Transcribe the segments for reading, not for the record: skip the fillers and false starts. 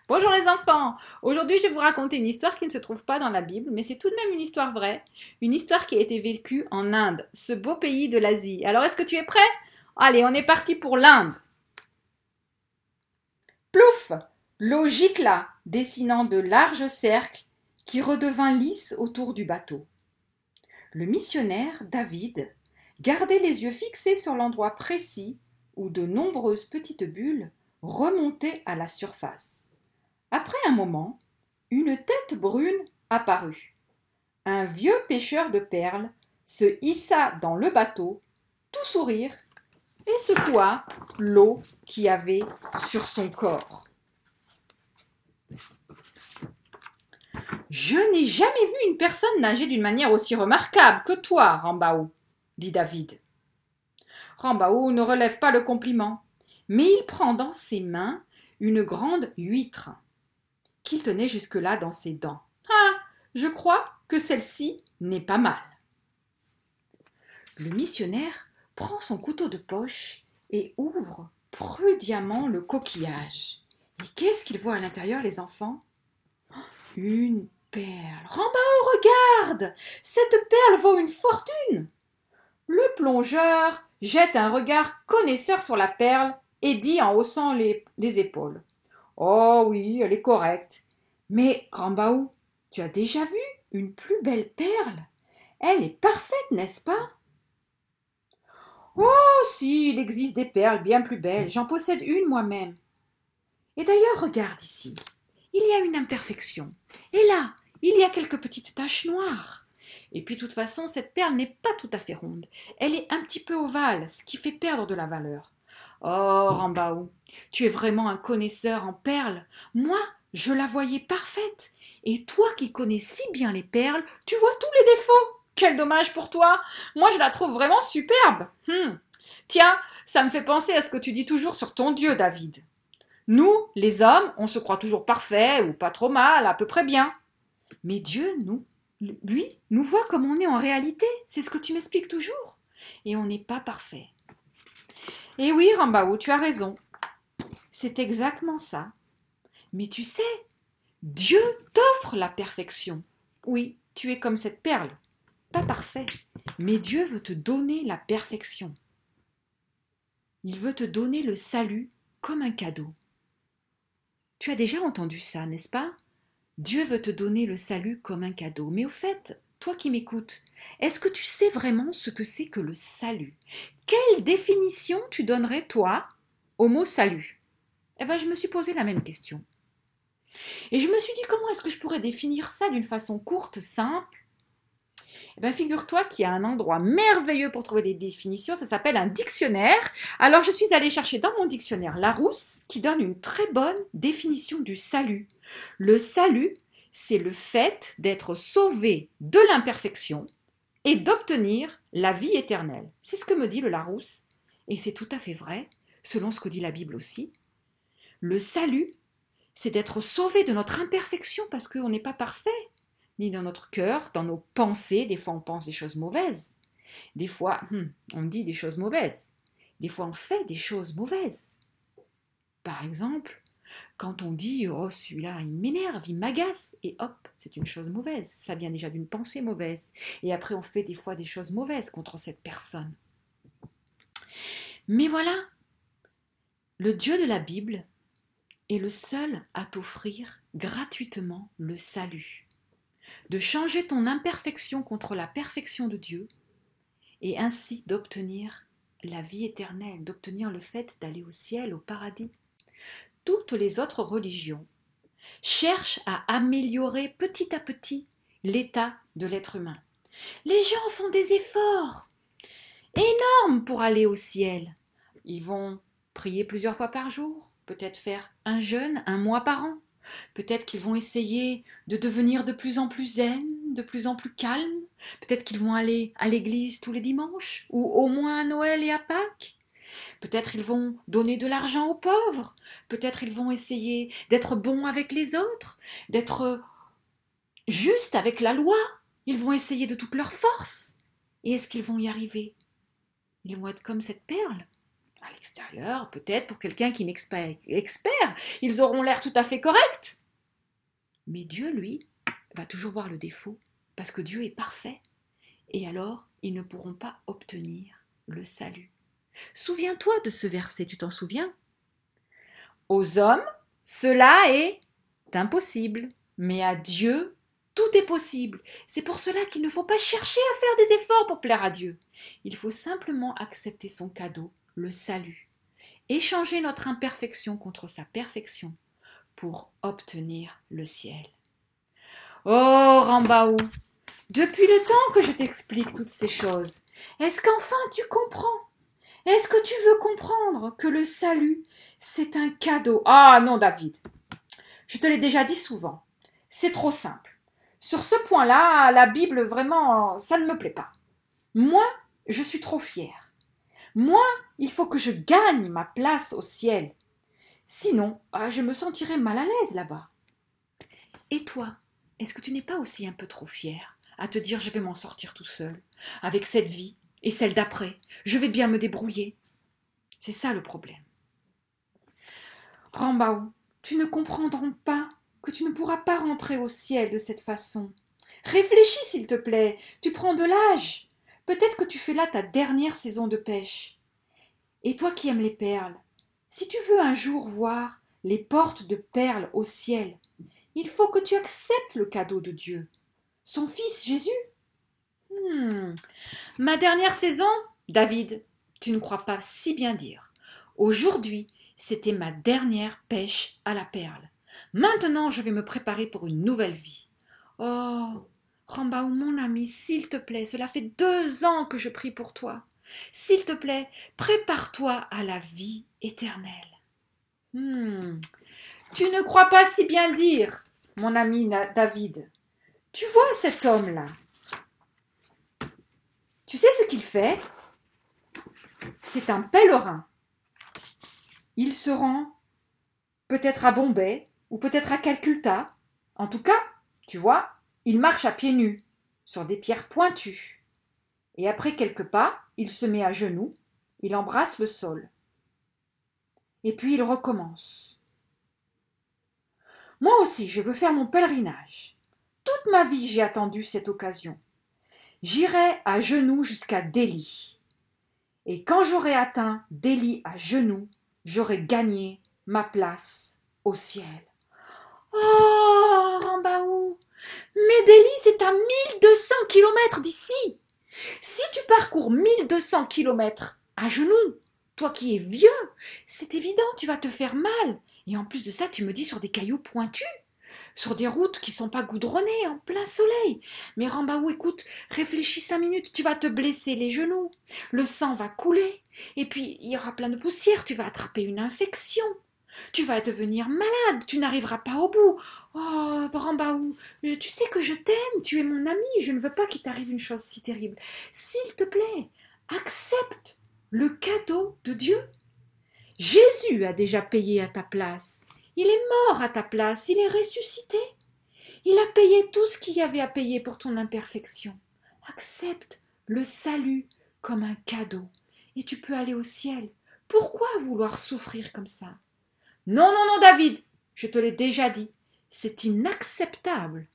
Bonjour les enfants. Aujourd'hui, je vais vous raconter une histoire qui ne se trouve pas dans la Bible, mais c'est tout de même une histoire vraie. Une histoire qui a été vécue en Inde, ce beau pays de l'Asie. Alors, est-ce que tu es prêt? Allez, on est parti pour l'Inde. Plouf! L'eau gicla, dessinant de larges cercles qui redevint lisse autour du bateau. Le missionnaire, David, gardait les yeux fixés sur l'endroit précis où de nombreuses petites bulles remontaient à la surface. Après un moment, une tête brune apparut. Un vieux pêcheur de perles se hissa dans le bateau, tout sourire, et secoua l'eau qu'il y avait sur son corps. Je n'ai jamais vu une personne nager d'une manière aussi remarquable que toi, Rambaou, dit David. Rambaou ne relève pas le compliment, mais il prend dans ses mains une grande huître qu'il tenait jusque-là dans ses dents. Ah, je crois que celle-ci n'est pas mal. Le missionnaire prend son couteau de poche et ouvre prudemment le coquillage. Et qu'est-ce qu'il voit à l'intérieur, les enfants? Une perle. Rambaud, regarde! Cette perle vaut une fortune! Le plongeur jette un regard connaisseur sur la perle et dit en haussant les épaules. Oh oui, elle est correcte. Mais, Rambaou, tu as déjà vu une plus belle perle? Elle est parfaite, n'est-ce pas? Oh si, il existe des perles bien plus belles. J'en possède une moi-même. Et d'ailleurs, regarde ici. Il y a une imperfection. Et là, il y a quelques petites taches noires. Et puis, de toute façon, cette perle n'est pas tout à fait ronde. Elle est un petit peu ovale, ce qui fait perdre de la valeur. Oh, Rambaou, tu es vraiment un connaisseur en perles. Moi, je la voyais parfaite. Et toi qui connais si bien les perles, tu vois tous les défauts. Quel dommage pour toi. Moi, je la trouve vraiment superbe. Tiens, ça me fait penser à ce que tu dis toujours sur ton Dieu, David. Nous, les hommes, on se croit toujours parfaits ou pas trop mal, à peu près bien. Mais Dieu, lui, nous voit comme on est en réalité. C'est ce que tu m'expliques toujours. Et on n'est pas parfait. Et oui, Rambaou, tu as raison. C'est exactement ça. Mais tu sais, Dieu t'offre la perfection. Oui, tu es comme cette perle. Pas parfait, mais Dieu veut te donner la perfection. Il veut te donner le salut comme un cadeau. Tu as déjà entendu ça, n'est-ce pas? Dieu veut te donner le salut comme un cadeau. Mais au fait, toi qui m'écoutes, est-ce que tu sais vraiment ce que c'est que le salut? Quelle définition tu donnerais, toi, au mot salut? Eh bien, je me suis posé la même question. Et je me suis dit, comment est-ce que je pourrais définir ça d'une façon courte, simple? Eh bien, figure-toi qu'il y a un endroit merveilleux pour trouver des définitions, ça s'appelle un dictionnaire. Alors, je suis allée chercher dans mon dictionnaire Larousse, qui donne une très bonne définition du salut. Le salut, c'est le fait d'être sauvé de l'imperfection et d'obtenir la vie éternelle. C'est ce que me dit le Larousse, et c'est tout à fait vrai, selon ce que dit la Bible aussi. Le salut, c'est d'être sauvé de notre imperfection parce qu'on n'est pas parfait, ni dans notre cœur, dans nos pensées. Des fois, on pense des choses mauvaises. Des fois, on dit des choses mauvaises. Des fois, on fait des choses mauvaises. Par exemple, quand on dit « Oh, celui-là, il m'énerve, il m'agace », et hop, c'est une chose mauvaise. Ça vient déjà d'une pensée mauvaise. Et après, on fait des fois des choses mauvaises contre cette personne. Mais voilà, le Dieu de la Bible est le seul à t'offrir gratuitement le salut. De changer ton imperfection contre la perfection de Dieu et ainsi d'obtenir la vie éternelle, d'obtenir le fait d'aller au ciel, au paradis. Toutes les autres religions cherchent à améliorer petit à petit l'état de l'être humain. Les gens font des efforts énormes pour aller au ciel. Ils vont prier plusieurs fois par jour, peut-être faire un jeûne, un mois par an. Peut-être qu'ils vont essayer de devenir de plus en plus zen, de plus en plus calmes. Peut-être qu'ils vont aller à l'église tous les dimanches, ou au moins à Noël et à Pâques. Peut-être ils vont donner de l'argent aux pauvres. Peut-être ils vont essayer d'être bons avec les autres, d'être justes avec la loi. Ils vont essayer de toute leur force. Et est-ce qu'ils vont y arriver? Ils vont être comme cette perle. À l'extérieur, peut-être pour quelqu'un qui n'est pas expert, ils auront l'air tout à fait corrects. Mais Dieu, lui, va toujours voir le défaut, parce que Dieu est parfait. Et alors, ils ne pourront pas obtenir le salut. Souviens-toi de ce verset, tu t'en souviens? Aux hommes, cela est impossible, mais à Dieu, tout est possible. C'est pour cela qu'il ne faut pas chercher à faire des efforts pour plaire à Dieu. Il faut simplement accepter son cadeau, le salut. Échanger notre imperfection contre sa perfection pour obtenir le ciel. Oh, Rambaou, depuis le temps que je t'explique toutes ces choses, est-ce qu'enfin tu comprends? Est-ce que tu veux comprendre que le salut, c'est un cadeau? Ah non, David, je te l'ai déjà dit souvent, c'est trop simple. Sur ce point-là, la Bible, vraiment, ça ne me plaît pas. Moi, je suis trop fière. Moi, il faut que je gagne ma place au ciel. Sinon, je me sentirais mal à l'aise là-bas. Et toi, est-ce que tu n'es pas aussi un peu trop fier à te dire je vais m'en sortir tout seul, avec cette vie et celle d'après, je vais bien me débrouiller? C'est ça le problème. Rambaou, tu ne comprendras pas que tu ne pourras pas rentrer au ciel de cette façon. Réfléchis s'il te plaît, tu prends de l'âge. Peut-être que tu fais là ta dernière saison de pêche. Et toi qui aimes les perles, si tu veux un jour voir les portes de perles au ciel, il faut que tu acceptes le cadeau de Dieu, son Fils Jésus. Ma dernière saison, David, tu ne crois pas si bien dire. Aujourd'hui, c'était ma dernière pêche à la perle. Maintenant, je vais me préparer pour une nouvelle vie. Oh, Rambaou, mon ami, s'il te plaît, cela fait 2 ans que je prie pour toi. S'il te plaît, prépare-toi à la vie éternelle. Tu ne crois pas si bien dire, mon ami David. Tu vois cet homme-là? Tu sais ce qu'il fait? C'est un pèlerin. Il se rend peut-être à Bombay ou peut-être à Calcutta. En tout cas, tu vois, il marche à pieds nus, sur des pierres pointues. Et après quelques pas, il se met à genoux, il embrasse le sol. Et puis il recommence. Moi aussi, je veux faire mon pèlerinage. Toute ma vie, j'ai attendu cette occasion. J'irai à genoux jusqu'à Delhi. Et quand j'aurai atteint Delhi à genoux, j'aurai gagné ma place au ciel. Oh, Rambaou, mais Delhi, c'est à 1200 kilomètres d'ici. Si tu parcours 1200 kilomètres à genoux, toi qui es vieux, c'est évident, tu vas te faire mal. Et en plus de ça, tu me dis sur des cailloux pointus, sur des routes qui sont pas goudronnées, en plein soleil. Mais Rambaou, écoute, réfléchis 5 minutes, tu vas te blesser les genoux, le sang va couler, et puis il y aura plein de poussière, tu vas attraper une infection. Tu vas devenir malade, tu n'arriveras pas au bout. Oh, Rambaou, tu sais que je t'aime, tu es mon ami, je ne veux pas qu'il t'arrive une chose si terrible. S'il te plaît, accepte le cadeau de Dieu. Jésus a déjà payé à ta place. Il est mort à ta place, il est ressuscité. Il a payé tout ce qu'il y avait à payer pour ton imperfection. Accepte le salut comme un cadeau et tu peux aller au ciel. Pourquoi vouloir souffrir comme ça? Non, non, non, David, je te l'ai déjà dit, c'est inacceptable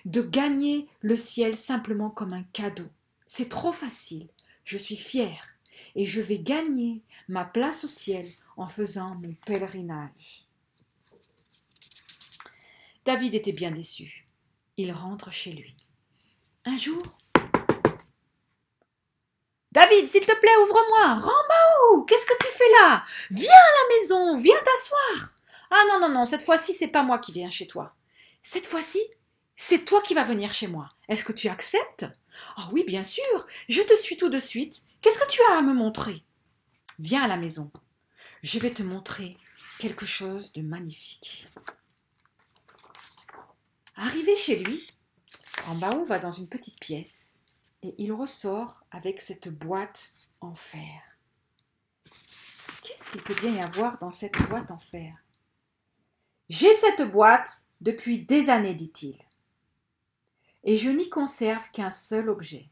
de gagner le ciel simplement comme un cadeau. C'est trop facile. Je suis fière et je vais gagner ma place au ciel en faisant mon pèlerinage. David était bien déçu. Il rentre chez lui. Un jour, David, s'il te plaît, ouvre-moi. Rambaou, qu'est-ce que tu fais là? Viens à la maison, viens t'asseoir. Ah non, non, non, cette fois-ci, c'est pas moi qui viens chez toi. Cette fois-ci, c'est toi qui vas venir chez moi. Est-ce que tu acceptes? Ah oui, bien sûr, je te suis tout de suite. Qu'est-ce que tu as à me montrer? Viens à la maison. Je vais te montrer quelque chose de magnifique. Arrivé chez lui, Rambaou va dans une petite pièce et il ressort avec cette boîte en fer. Qu'est-ce qu'il peut bien y avoir dans cette boîte en fer? J'ai cette boîte depuis des années, dit-il, et je n'y conserve qu'un seul objet.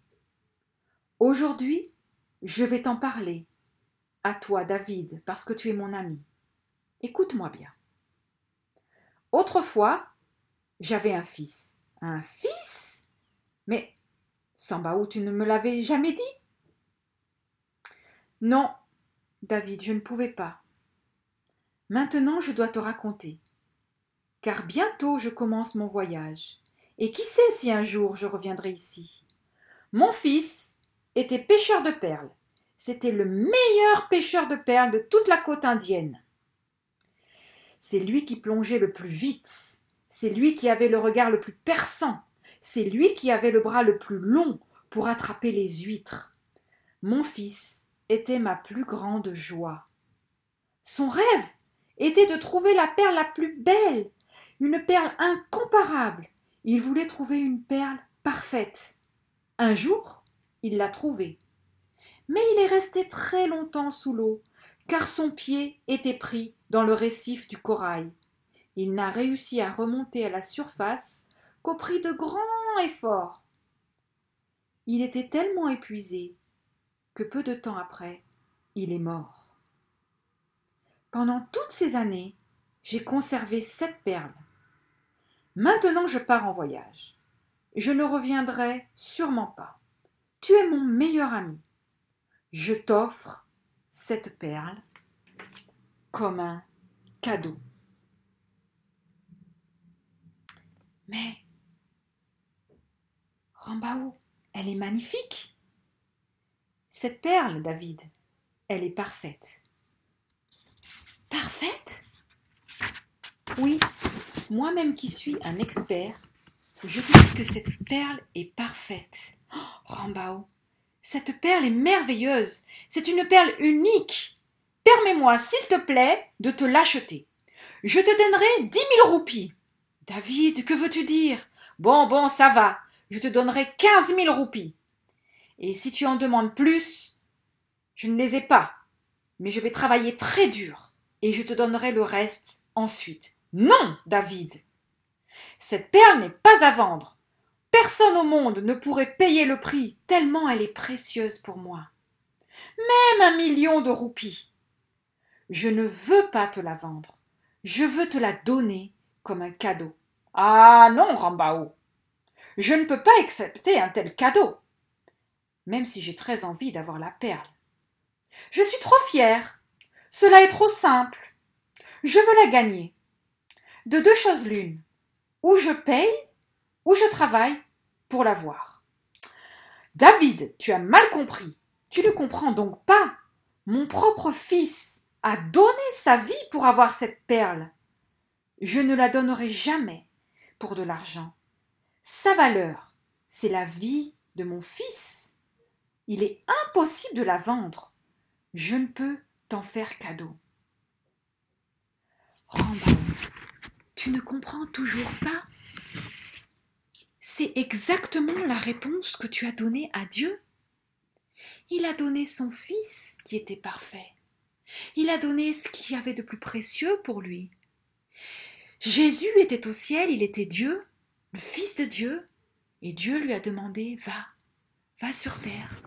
Aujourd'hui, je vais t'en parler à toi, David, parce que tu es mon ami. Écoute-moi bien. Autrefois, j'avais un fils. Un fils? Mais, Sambaou, tu ne me l'avais jamais dit? Non, David, je ne pouvais pas. Maintenant, je dois te raconter, car bientôt je commence mon voyage, et qui sait si un jour je reviendrai ici. Mon fils était pêcheur de perles. C'était le meilleur pêcheur de perles de toute la côte indienne. C'est lui qui plongeait le plus vite. C'est lui qui avait le regard le plus perçant. C'est lui qui avait le bras le plus long pour attraper les huîtres. Mon fils était ma plus grande joie. Son rêve était de trouver la perle la plus belle, une perle incomparable. Il voulait trouver une perle parfaite. Un jour, il l'a trouvée. Mais il est resté très longtemps sous l'eau, car son pied était pris dans le récif du corail. Il n'a réussi à remonter à la surface qu'au prix de grands efforts. Il était tellement épuisé que peu de temps après, il est mort. Pendant toutes ces années, j'ai conservé cette perle. Maintenant, je pars en voyage. Je ne reviendrai sûrement pas. Tu es mon meilleur ami. Je t'offre cette perle comme un cadeau. Mais, Rambaou, elle est magnifique. Cette perle, David, elle est parfaite. Parfaite? Oui, moi-même qui suis un expert, je te dis que cette perle est parfaite. Oh, Rambaou, cette perle est merveilleuse. C'est une perle unique. Permets-moi, s'il te plaît, de te l'acheter. Je te donnerai 10 000 roupies. David, que veux-tu dire? Bon, ça va. Je te donnerai 15 000 roupies. Et si tu en demandes plus, je ne les ai pas. Mais je vais travailler très dur et je te donnerai le reste ensuite. Non, David. Cette perle n'est pas à vendre. Personne au monde ne pourrait payer le prix, tellement elle est précieuse pour moi. Même 1 000 000 de roupies. Je ne veux pas te la vendre. Je veux te la donner comme un cadeau. Ah non, Rambaou. Je ne peux pas accepter un tel cadeau, même si j'ai très envie d'avoir la perle. Je suis trop fière. Cela est trop simple. Je veux la gagner. De deux choses l'une. Ou je paye, ou je travaille pour l'avoir. David, tu as mal compris. Tu ne comprends donc pas. Mon propre fils a donné sa vie pour avoir cette perle. Je ne la donnerai jamais pour de l'argent. Sa valeur, c'est la vie de mon fils. Il est impossible de la vendre. Je ne peux t'en faire cadeau. Rambaud, tu ne comprends toujours pas? C'est exactement la réponse que tu as donnée à Dieu. Il a donné son fils qui était parfait. Il a donné ce qu'il y avait de plus précieux pour lui. Jésus était au ciel, il était Dieu, le Fils de Dieu, et Dieu lui a demandé, va sur terre,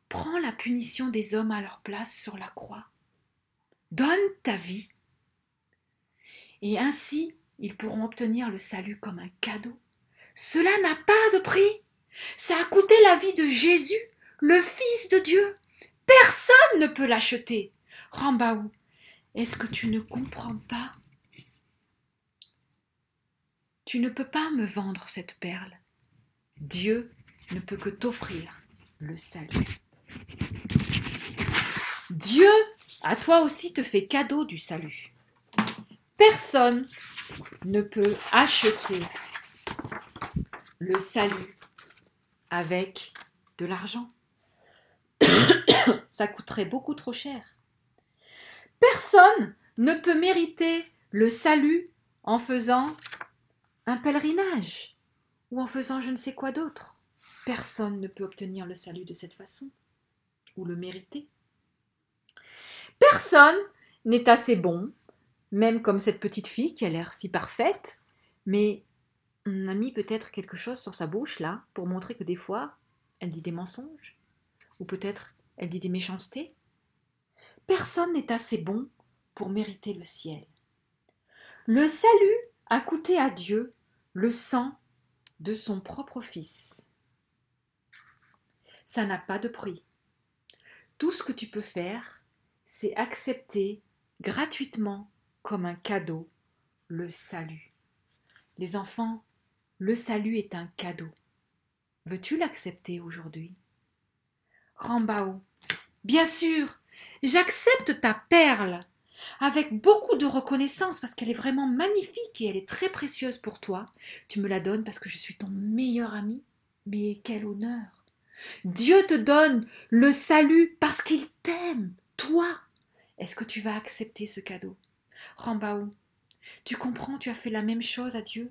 prends la punition des hommes à leur place sur la croix, donne ta vie, et ainsi ils pourront obtenir le salut comme un cadeau. Cela n'a pas de prix, ça a coûté la vie de Jésus, le Fils de Dieu. Personne ne peut l'acheter. Rambaou, est-ce que tu ne comprends pas? Tu ne peux pas me vendre cette perle. Dieu ne peut que t'offrir le salut. Dieu, à toi aussi, te fait cadeau du salut. Personne ne peut acheter le salut avec de l'argent. Ça coûterait beaucoup trop cher. Personne ne peut mériter le salut en faisant un pèlerinage ou en faisant je ne sais quoi d'autre. Personne ne peut obtenir le salut de cette façon ou le mériter. Personne n'est assez bon, même comme cette petite fille qui a l'air si parfaite, mais on a mis peut-être quelque chose sur sa bouche là pour montrer que des fois elle dit des mensonges ou peut-être elle dit des méchancetés. Personne n'est assez bon pour mériter le ciel. Le salut a coûté à Dieu le sang de son propre Fils. Ça n'a pas de prix. Tout ce que tu peux faire, c'est accepter gratuitement comme un cadeau le salut. Les enfants, le salut est un cadeau. Veux-tu l'accepter aujourd'hui? Rambao, bien sûr, j'accepte ta perle avec beaucoup de reconnaissance parce qu'elle est vraiment magnifique et elle est très précieuse pour toi. Tu me la donnes parce que je suis ton meilleur ami. Mais quel honneur! Dieu te donne le salut parce qu'il t'aime, toi. Est-ce que tu vas accepter ce cadeau? Rambao, tu comprends, tu as fait la même chose à Dieu.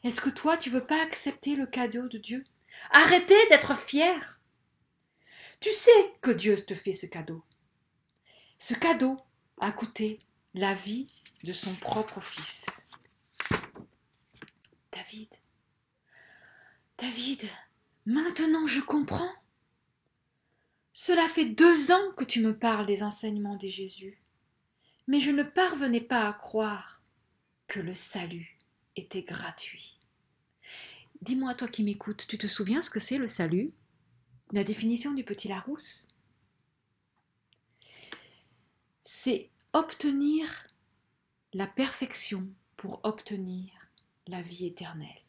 Est-ce que toi, tu veux pas accepter le cadeau de Dieu? Arrêtez d'être fier. Tu sais que Dieu te fait ce cadeau. Ce cadeau a coûté la vie de son propre fils. David, maintenant je comprends. Cela fait 2 ans que tu me parles des enseignements de Jésus, mais je ne parvenais pas à croire que le salut était gratuit. Dis-moi, toi qui m'écoutes, tu te souviens ce que c'est le salut? La définition du petit Larousse? C'est obtenir la perfection pour obtenir la vie éternelle,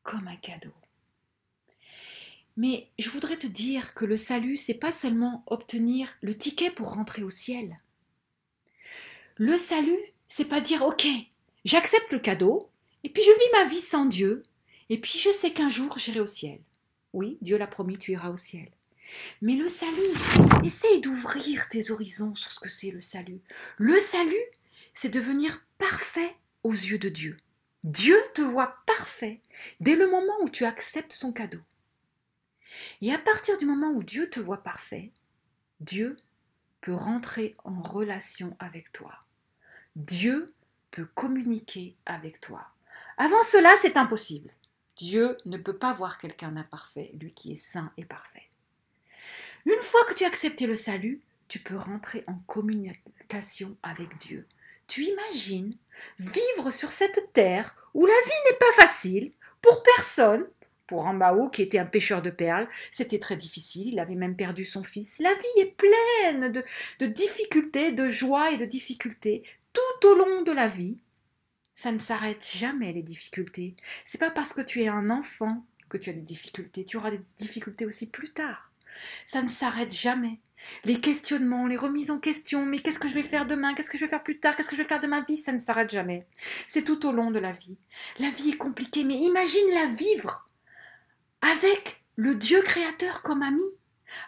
comme un cadeau. Mais je voudrais te dire que le salut, c'est pas seulement obtenir le ticket pour rentrer au ciel. Le salut, c'est pas dire ok, j'accepte le cadeau, et puis je vis ma vie sans Dieu, et puis je sais qu'un jour j'irai au ciel. Oui, Dieu l'a promis, tu iras au ciel. Mais le salut, essaye d'ouvrir tes horizons sur ce que c'est le salut. Le salut, c'est devenir parfait aux yeux de Dieu. Dieu te voit parfait dès le moment où tu acceptes son cadeau. Et à partir du moment où Dieu te voit parfait, Dieu peut rentrer en relation avec toi. Dieu peut communiquer avec toi. Avant cela, c'est impossible. Dieu ne peut pas voir quelqu'un d'imparfait, lui qui est saint et parfait. Une fois que tu as accepté le salut, tu peux rentrer en communication avec Dieu. Tu imagines vivre sur cette terre où la vie n'est pas facile pour personne. Pour Rambao, qui était un pêcheur de perles, c'était très difficile, il avait même perdu son fils. La vie est pleine de difficultés, de joie et de difficultés tout au long de la vie. Ça ne s'arrête jamais, les difficultés. C'est pas parce que tu es un enfant que tu as des difficultés, tu auras des difficultés aussi plus tard. Ça ne s'arrête jamais. Les questionnements, les remises en question, mais qu'est-ce que je vais faire demain, qu'est-ce que je vais faire plus tard, qu'est-ce que je vais faire de ma vie, ça ne s'arrête jamais. C'est tout au long de la vie. La vie est compliquée, mais imagine la vivre avec le Dieu créateur comme ami,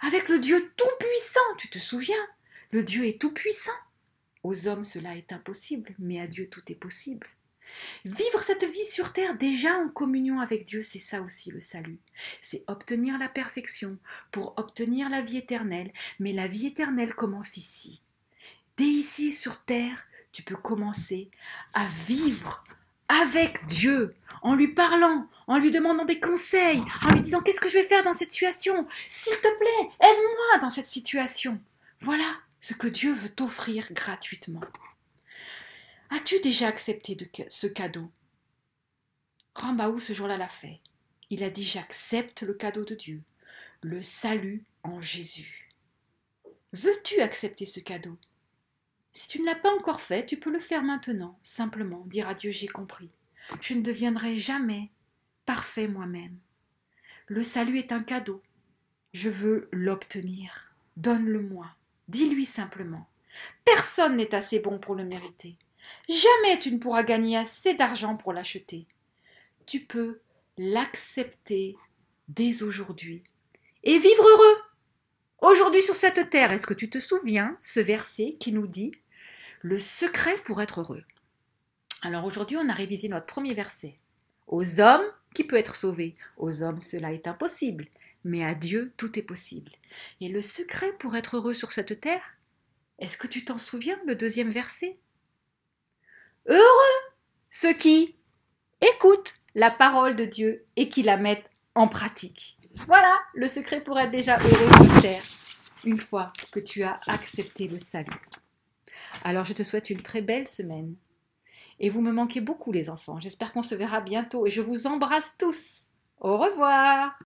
avec le Dieu tout-puissant, tu te souviens? Le Dieu est tout-puissant. Aux hommes, cela est impossible, mais à Dieu, tout est possible. Vivre cette vie sur terre déjà en communion avec Dieu, c'est ça aussi le salut. C'est obtenir la perfection pour obtenir la vie éternelle, mais la vie éternelle commence ici. Dès ici sur terre, tu peux commencer à vivre avec Dieu, en lui parlant, en lui demandant des conseils, en lui disant qu'est-ce que je vais faire dans cette situation? S'il te plaît, aide-moi dans cette situation. Voilà ce que Dieu veut t'offrir gratuitement. As-tu déjà accepté ce cadeau? Rambao ce jour-là l'a fait. Il a dit j'accepte le cadeau de Dieu, le salut en Jésus. Veux-tu accepter ce cadeau? Si tu ne l'as pas encore fait, tu peux le faire maintenant, simplement dire à Dieu j'ai compris. Je ne deviendrai jamais parfait moi-même. Le salut est un cadeau. Je veux l'obtenir. Donne-le-moi. Dis-lui simplement. Personne n'est assez bon pour le mériter. Jamais tu ne pourras gagner assez d'argent pour l'acheter. Tu peux l'accepter dès aujourd'hui et vivre heureux. Aujourd'hui sur cette terre, est-ce que tu te souviens ce verset qui nous dit le secret pour être heureux? Alors aujourd'hui, on a révisé notre premier verset. Aux hommes, qui peut être sauvé? Aux hommes, cela est impossible, mais à Dieu, tout est possible. Et le secret pour être heureux sur cette terre, est-ce que tu t'en souviens, le deuxième verset? Heureux ceux qui écoutent la parole de Dieu et qui la mettent en pratique. Voilà le secret pour être déjà heureux sur terre. une fois que tu as accepté le salut. Alors je te souhaite une très belle semaine. Et vous me manquez beaucoup les enfants. J'espère qu'on se verra bientôt et je vous embrasse tous. Au revoir.